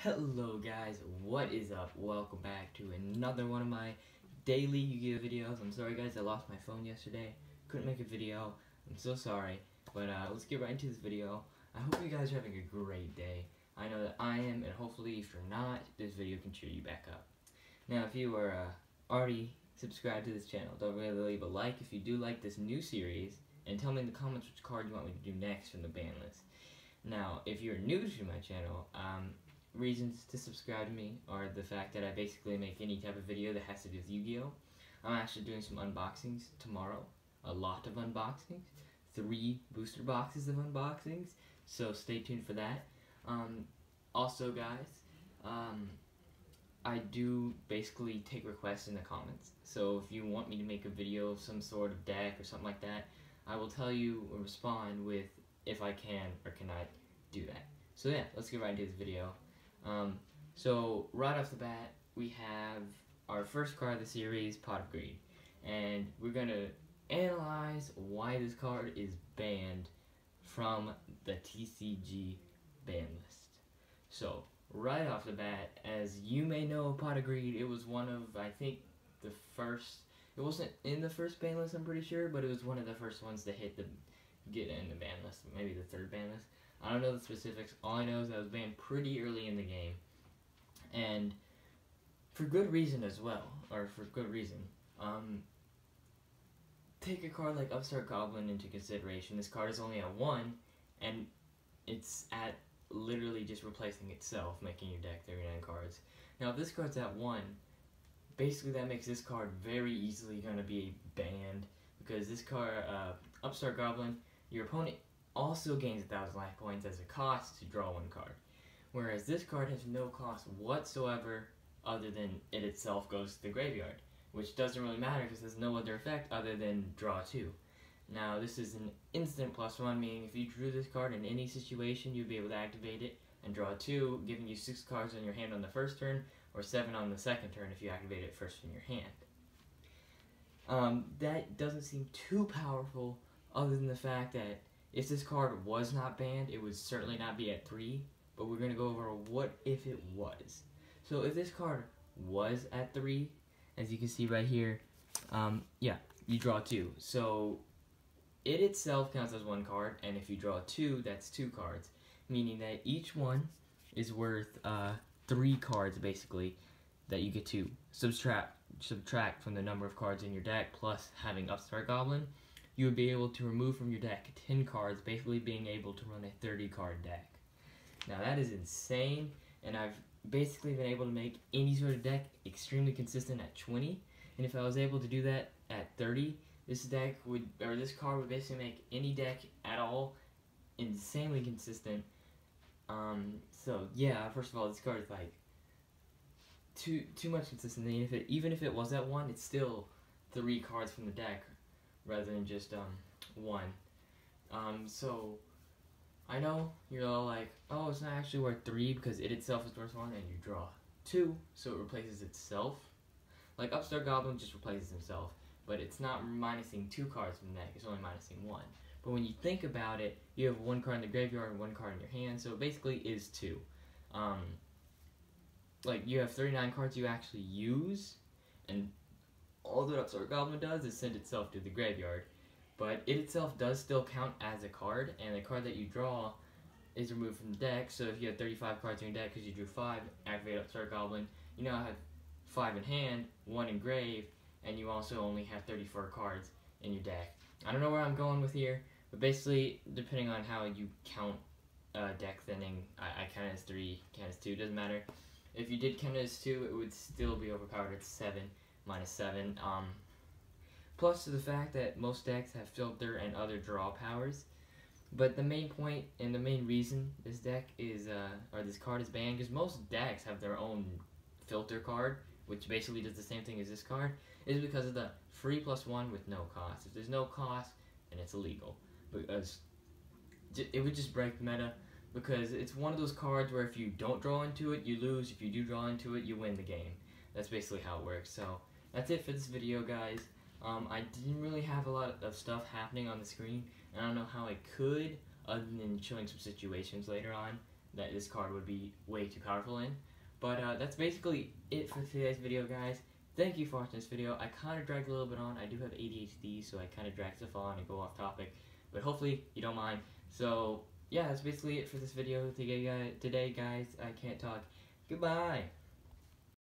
Hello guys, what is up? Welcome back to another one of my daily Yu-Gi-Oh videos. I'm sorry guys, I lost my phone yesterday. Couldn't make a video. I'm so sorry. But let's get right into this video. I hope you guys are having a great day. I know that I am, and hopefully if you're not, this video can cheer you back up. Now if you are already subscribed to this channel, don't forget to leave a like if you do like this new series, and tell me in the comments which card you want me to do next from the ban list. Now, if you're new to my channel, reasons to subscribe to me are the fact that I basically make any type of video that has to do with Yu-Gi-Oh! I'm actually doing some unboxings tomorrow, a lot of unboxings, 3 booster boxes of unboxings, so stay tuned for that. Also guys, I do basically take requests in the comments, so if you want me to make a video of some sort of deck or something like that, I will tell you or respond with if I can or cannot do that. So yeah, let's get right into this video. So right off the bat, we have our first card of the series, Pot of Greed, and we're gonna analyze why this card is banned from the TCG ban list. So right off the bat, as you may know, Pot of Greed, it was one of, I think, the first. It wasn't in the first ban list, I'm pretty sure, but it was one of the first ones to get in the ban list, maybe the 3rd ban list. I don't know the specifics. All I know is that it was banned pretty early in the game, and for good reason as well, or for good reason. Take a card like Upstart Goblin into consideration. This card is only at 1, and it's at literally just replacing itself, making your deck 39 cards. Now, if this card's at 1, basically that makes this card very easily going to be banned, because this card, Upstart Goblin, your opponent also gains 1,000 life points as a cost to draw 1 card. Whereas this card has no cost whatsoever other than it itself goes to the graveyard, which doesn't really matter because there's no other effect other than draw 2. Now this is an instant +1, meaning if you drew this card in any situation, you'd be able to activate it and draw 2, giving you 6 cards on your hand on the first turn, or 7 on the second turn if you activate it first from your hand. That doesn't seem too powerful, other than the fact that if this card was not banned, it would certainly not be at 3, but we're going to go over what if it was. So if this card was at 3, as you can see right here, yeah, you draw 2. So it itself counts as 1 card, and if you draw 2, that's 2 cards, meaning that each one is worth 3 cards, basically, that you get to subtract from the number of cards in your deck, plus having Upstart Goblin. You would be able to remove from your deck 10 cards, basically being able to run a 30-card deck. Now that is insane, and I've basically been able to make any sort of deck extremely consistent at 20, and if I was able to do that at 30, this card would basically make any deck at all insanely consistent. So yeah, first of all, this card is like too much consistency. Even if it was at 1, it's still 3 cards from the deck, rather than just 1. So I know you're all like, oh, it's not actually worth 3 because it itself is worth 1, and you draw 2, so it replaces itself. Like Upstart Goblin just replaces himself, but it's not minusing 2 cards from the deck, it's only minusing 1. But when you think about it, you have 1 card in the graveyard and 1 card in your hand, so it basically is 2. Like you have 39 cards you actually use, and all that Upstart Goblin does is send itself to the graveyard, but it itself does still count as a card, and the card that you draw is removed from the deck. So if you have 35 cards in your deck because you drew 5, activate Upstart Goblin, you now have 5 in hand, 1 in grave, and you also only have 34 cards in your deck. I don't know where I'm going with here, but basically, depending on how you count deck thinning, I count it as 3, count it as 2, doesn't matter. If you did count it as 2, it would still be overpowered at 7. -7, plus to the fact that most decks have filter and other draw powers. But the main point and the main reason this deck is, or this card is banned, because most decks have their own filter card, which basically does the same thing as this card, is because of the free +1 with no cost. If there's no cost, then it's illegal, because it would just break the meta, because it's one of those cards where if you don't draw into it, you lose. If you do draw into it, you win the game. That's basically how it works. So that's it for this video, guys. I didn't really have a lot of stuff happening on the screen, and I don't know how I could, other than showing some situations later on that this card would be way too powerful in. But that's basically it for today's video, guys. Thank you for watching this video. I kind of dragged a little bit on. I do have ADHD, so I kind of drag stuff on and go off topic. But hopefully you don't mind. So yeah, that's basically it for this video today, guys. I can't talk. Goodbye.